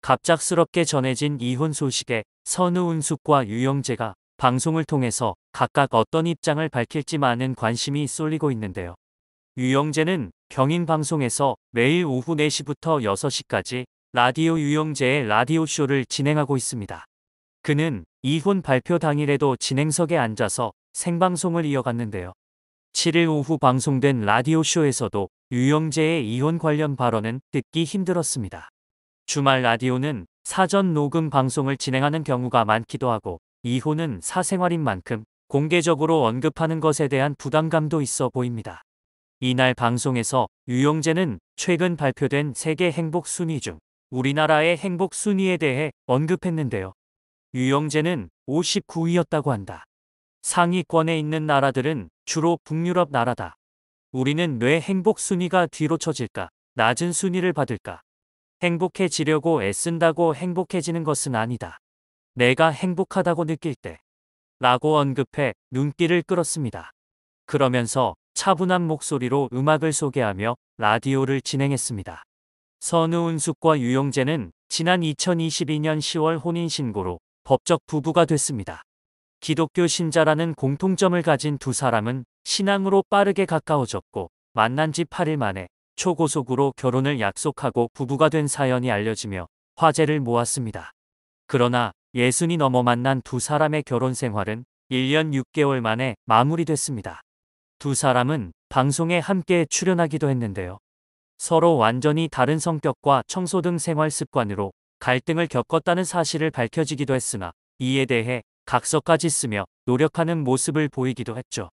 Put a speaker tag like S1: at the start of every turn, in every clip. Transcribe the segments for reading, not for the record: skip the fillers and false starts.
S1: 갑작스럽게 전해진 이혼 소식에 선우은숙과 유영재가 방송을 통해서 각각 어떤 입장을 밝힐지 많은 관심이 쏠리고 있는데요. 유영재는 경인 방송에서 매일 오후 4시부터 6시까지 라디오 유영재의 라디오쇼를 진행하고 있습니다. 그는 이혼 발표 당일에도 진행석에 앉아서 생방송을 이어갔는데요. 7일 오후 방송된 라디오쇼에서도 유영재의 이혼 관련 발언은 듣기 힘들었습니다. 주말 라디오는 사전 녹음 방송을 진행하는 경우가 많기도 하고 이혼은 사생활인 만큼 공개적으로 언급하는 것에 대한 부담감도 있어 보입니다. 이날 방송에서 유영재는 최근 발표된 세계 행복 순위 중 우리나라의 행복 순위에 대해 언급했는데요. 유영재는 59위였다고 한다. 상위권에 있는 나라들은 주로 북유럽 나라다. 우리는 왜 행복 순위가 뒤로 처질까? 낮은 순위를 받을까? 행복해지려고 애쓴다고 행복해지는 것은 아니다. 내가 행복하다고 느낄 때 라고 언급해 눈길을 끌었습니다. 그러면서 차분한 목소리로 음악을 소개하며 라디오를 진행했습니다. 선우은숙과 유영재는 지난 2022년 10월 혼인신고로 법적 부부가 됐습니다. 기독교 신자라는 공통점을 가진 두 사람은 신앙으로 빠르게 가까워졌고 만난 지 8일 만에 초고속으로 결혼을 약속하고 부부가 된 사연이 알려지며 화제를 모았습니다. 그러나 60이 넘어 만난 두 사람의 결혼 생활은 1년 6개월 만에 마무리됐습니다. 두 사람은 방송에 함께 출연하기도 했는데요. 서로 완전히 다른 성격과 청소 등 생활 습관으로 갈등을 겪었다는 사실을 밝혀지기도 했으나 이에 대해 각서까지 쓰며 노력하는 모습을 보이기도 했죠.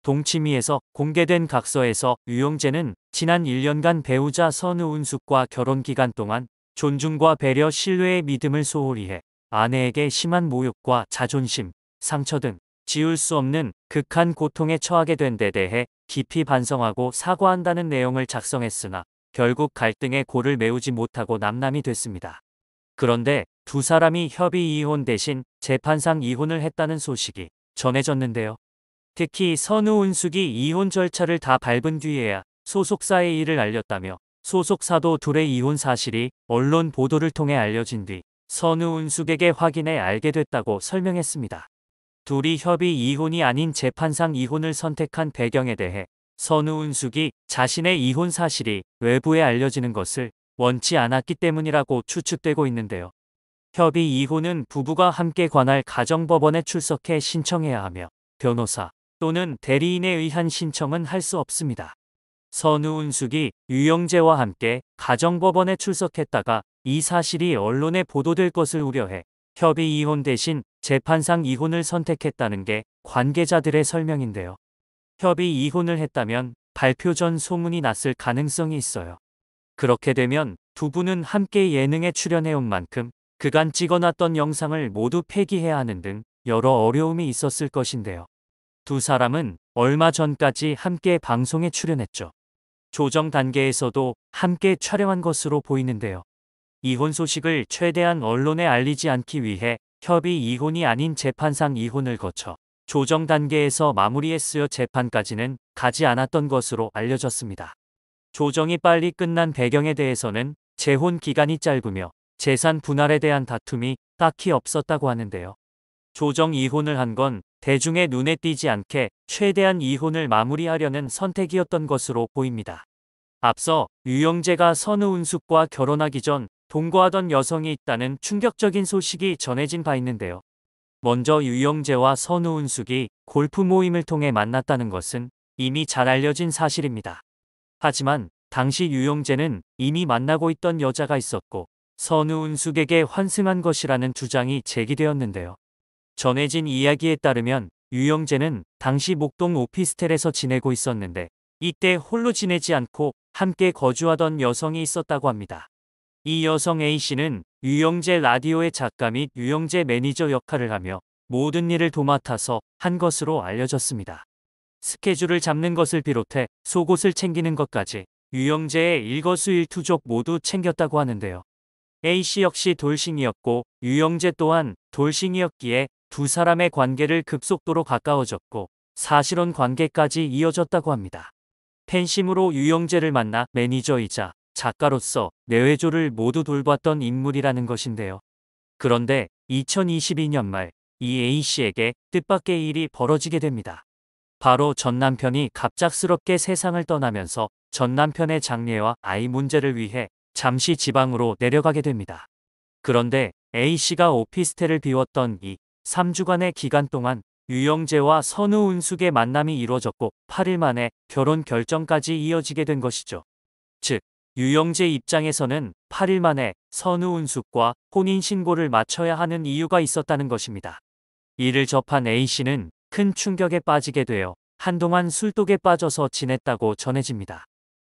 S1: 동치미에서 공개된 각서에서 유영재는 지난 1년간 배우자 선우은숙과 결혼 기간 동안 존중과 배려, 신뢰의 믿음을 소홀히 해 아내에게 심한 모욕과 자존심, 상처 등 지울 수 없는 극한 고통에 처하게 된 데 대해 깊이 반성하고 사과한다는 내용을 작성했으나 결국 갈등의 골을 메우지 못하고 남남이 됐습니다. 그런데 두 사람이 협의 이혼 대신 재판상 이혼을 했다는 소식이 전해졌는데요. 특히 선우은숙이 이혼 절차를 다 밟은 뒤에야 소속사에 이를 알렸다며 소속사도 둘의 이혼 사실이 언론 보도를 통해 알려진 뒤 선우은숙에게 확인해 알게 됐다고 설명했습니다. 둘이 협의 이혼이 아닌 재판상 이혼을 선택한 배경에 대해 선우은숙이 자신의 이혼 사실이 외부에 알려지는 것을 원치 않았기 때문이라고 추측되고 있는데요. 협의 이혼은 부부가 함께 관할 가정법원에 출석해 신청해야 하며 변호사 또는 대리인에 의한 신청은 할 수 없습니다. 선우은숙이 유영재와 함께 가정법원에 출석했다가 이 사실이 언론에 보도될 것을 우려해 협의 이혼 대신 재판상 이혼을 선택했다는 게 관계자들의 설명인데요. 협의 이혼을 했다면 발표 전 소문이 났을 가능성이 있어요. 그렇게 되면 두 분은 함께 예능에 출연해온 만큼 그간 찍어놨던 영상을 모두 폐기해야 하는 등 여러 어려움이 있었을 것인데요. 두 사람은 얼마 전까지 함께 방송에 출연했죠. 조정 단계에서도 함께 촬영한 것으로 보이는데요. 이혼 소식을 최대한 언론에 알리지 않기 위해 협의 이혼이 아닌 재판상 이혼을 거쳐 조정 단계에서 마무리했으여 재판까지는 가지 않았던 것으로 알려졌습니다. 조정이 빨리 끝난 배경에 대해서는 재혼 기간이 짧으며 재산 분할에 대한 다툼이 딱히 없었다고 하는데요. 조정 이혼을 한 건 대중의 눈에 띄지 않게 최대한 이혼을 마무리하려는 선택이었던 것으로 보입니다. 앞서 유영재가 선우은숙과 결혼하기 전 동거하던 여성이 있다는 충격적인 소식이 전해진 바 있는데요. 먼저 유영재와 선우은숙이 골프 모임을 통해 만났다는 것은 이미 잘 알려진 사실입니다. 하지만 당시 유영재는 이미 만나고 있던 여자가 있었고 선우은숙에게 환승한 것이라는 주장이 제기되었는데요. 전해진 이야기에 따르면 유영재는 당시 목동 오피스텔에서 지내고 있었는데 이때 홀로 지내지 않고 함께 거주하던 여성이 있었다고 합니다. 이 여성 A씨는 유영재 라디오의 작가 및 유영재 매니저 역할을 하며 모든 일을 도맡아서 한 것으로 알려졌습니다. 스케줄을 잡는 것을 비롯해 속옷을 챙기는 것까지 유영재의 일거수일투족 모두 챙겼다고 하는데요. A씨 역시 돌싱이었고 유영재 또한 돌싱이었기에 두 사람의 관계를 급속도로 가까워졌고 사실혼 관계까지 이어졌다고 합니다. 팬심으로 유영재를 만나 매니저이자 작가로서 내외조를 모두 돌봤던 인물이라는 것인데요. 그런데 2022년 말 이 A씨에게 뜻밖의 일이 벌어지게 됩니다. 바로 전 남편이 갑작스럽게 세상을 떠나면서 전 남편의 장례와 아이 문제를 위해 잠시 지방으로 내려가게 됩니다. 그런데 A씨가 오피스텔을 비웠던 이 3주간의 기간 동안 유영재와 선우은숙의 만남이 이루어졌고 8일 만에 결혼 결정까지 이어지게 된 것이죠. 즉, 유영재 입장에서는 8일 만에 선우은숙과 혼인신고를 마쳐야 하는 이유가 있었다는 것입니다. 이를 접한 A씨는 큰 충격에 빠지게 되어 한동안 술독에 빠져서 지냈다고 전해집니다.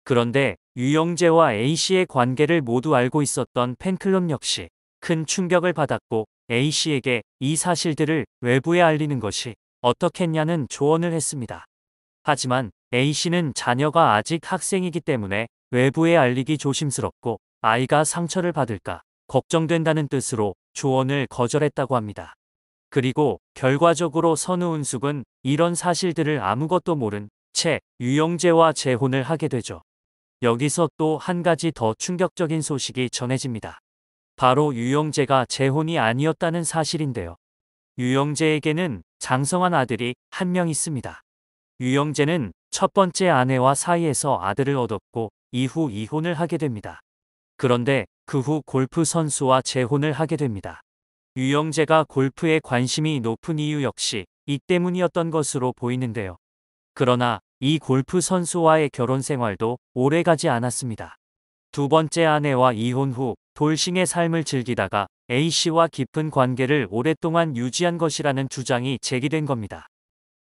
S1: 그런데 유영재와 A씨의 관계를 모두 알고 있었던 팬클럽 역시 큰 충격을 받았고 A씨에게 이 사실들을 외부에 알리는 것이 어떻겠냐는 조언을 했습니다. 하지만 A씨는 자녀가 아직 학생이기 때문에 외부에 알리기 조심스럽고 아이가 상처를 받을까 걱정된다는 뜻으로 조언을 거절했다고 합니다. 그리고 결과적으로 선우은숙은 이런 사실들을 아무것도 모른 채 유영재와 재혼을 하게 되죠. 여기서 또 한 가지 더 충격적인 소식이 전해집니다. 바로 유영재가 재혼이 아니었다는 사실인데요. 유영재에게는 장성한 아들이 한 명 있습니다. 유영재는 첫 번째 아내와 사이에서 아들을 얻었고 이후 이혼을 하게 됩니다. 그런데 그 후 골프 선수와 재혼을 하게 됩니다. 유영재가 골프에 관심이 높은 이유 역시 이 때문이었던 것으로 보이는데요. 그러나 이 골프 선수와의 결혼 생활도 오래가지 않았습니다. 두 번째 아내와 이혼 후 돌싱의 삶을 즐기다가 A씨와 깊은 관계를 오랫동안 유지한 것이라는 주장이 제기된 겁니다.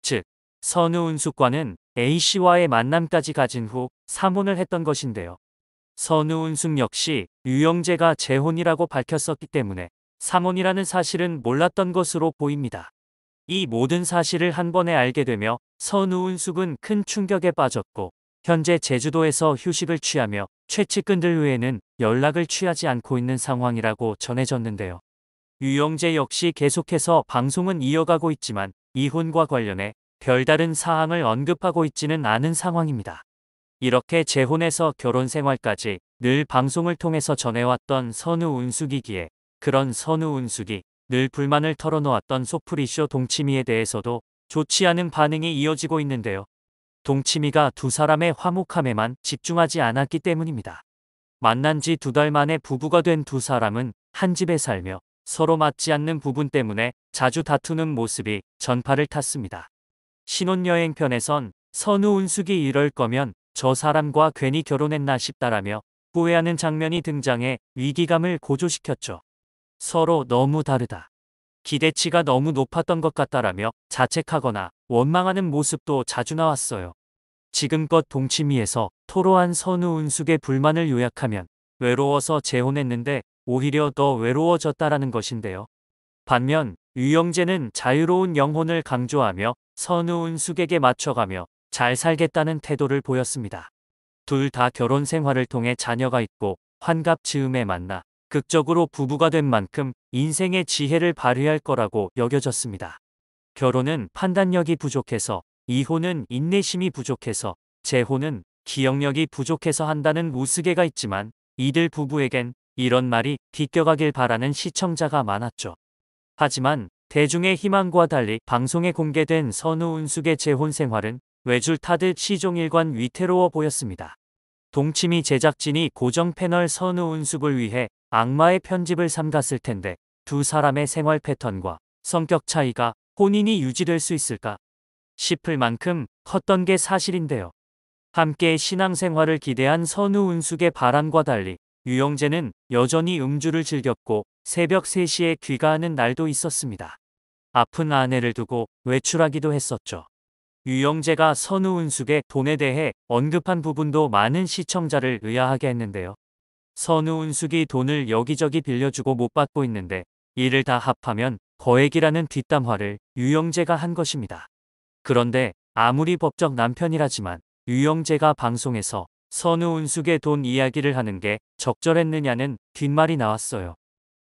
S1: 즉, 선우은숙과는 A씨와의 만남까지 가진 후 3혼을 했던 것인데요. 선우은숙 역시 유영재가 재혼이라고 밝혔었기 때문에 3혼이라는 사실은 몰랐던 것으로 보입니다. 이 모든 사실을 한 번에 알게 되며 선우은숙은 큰 충격에 빠졌고 현재 제주도에서 휴식을 취하며 최측근들 외에는 연락을 취하지 않고 있는 상황이라고 전해졌는데요. 유영재 역시 계속해서 방송은 이어가고 있지만 이혼과 관련해 별다른 사항을 언급하고 있지는 않은 상황입니다. 이렇게 재혼에서 결혼 생활까지 늘 방송을 통해서 전해왔던 선우은숙이기에 그런 선우은숙이 늘 불만을 털어놓았던 소프리쇼 동치미에 대해서도 좋지 않은 반응이 이어지고 있는데요. 동치미가 두 사람의 화목함에만 집중하지 않았기 때문입니다. 만난 지 2달 만에 부부가 된 두 사람은 한 집에 살며 서로 맞지 않는 부분 때문에 자주 다투는 모습이 전파를 탔습니다. 신혼여행 편에선 선우은숙이 이럴 거면 저 사람과 괜히 결혼했나 싶다라며 후회하는 장면이 등장해 위기감을 고조시켰죠. 서로 너무 다르다. 기대치가 너무 높았던 것 같다라며 자책하거나 원망하는 모습도 자주 나왔어요. 지금껏 동치미에서 토로한 선우은숙의 불만을 요약하면 외로워서 재혼했는데 오히려 더 외로워졌다라는 것인데요. 반면 유영재는 자유로운 영혼을 강조하며 선우은숙에게 맞춰가며 잘 살겠다는 태도를 보였습니다. 둘 다 결혼 생활을 통해 자녀가 있고 환갑 즈음에 만나 극적으로 부부가 된 만큼 인생의 지혜를 발휘할 거라고 여겨졌습니다. 결혼은 판단력이 부족해서, 이혼은 인내심이 부족해서, 재혼은 기억력이 부족해서 한다는 우스개가 있지만 이들 부부에겐 이런 말이 비껴가길 바라는 시청자가 많았죠. 하지만 대중의 희망과 달리 방송에 공개된 선우은숙의 재혼 생활은 외줄 타듯 시종일관 위태로워 보였습니다. 동치미 제작진이 고정 패널 선우은숙을 위해 악마의 편집을 삼갔을 텐데 두 사람의 생활 패턴과 성격 차이가 혼인이 유지될 수 있을까 싶을 만큼 컸던 게 사실인데요. 함께 신앙생활을 기대한 선우은숙의 바람과 달리 유영재는 여전히 음주를 즐겼고 새벽 3시에 귀가하는 날도 있었습니다. 아픈 아내를 두고 외출하기도 했었죠. 유영재가 선우은숙의 돈에 대해 언급한 부분도 많은 시청자를 의아하게 했는데요. 선우은숙이 돈을 여기저기 빌려주고 못 받고 있는데 이를 다 합하면 거액이라는 뒷담화를 유영재가 한 것입니다. 그런데 아무리 법적 남편이라지만 유영재가 방송에서 선우은숙의 돈 이야기를 하는 게 적절했느냐는 뒷말이 나왔어요.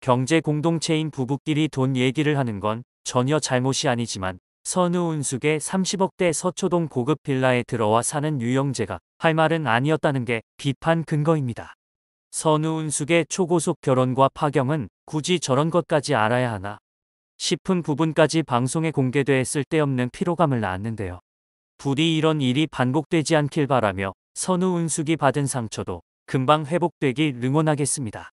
S1: 경제 공동체인 부부끼리 돈 얘기를 하는 건 전혀 잘못이 아니지만 선우은숙의 30억대 서초동 고급 빌라에 들어와 사는 유영재가 할 말은 아니었다는 게 비판 근거입니다. 선우은숙의 초고속 결혼과 파경은 굳이 저런 것까지 알아야 하나 싶은 부분까지 방송에 공개돼 쓸데없는 피로감을 낳았는데요. 부디 이런 일이 반복되지 않길 바라며 선우은숙이 받은 상처도 금방 회복되길 응원하겠습니다.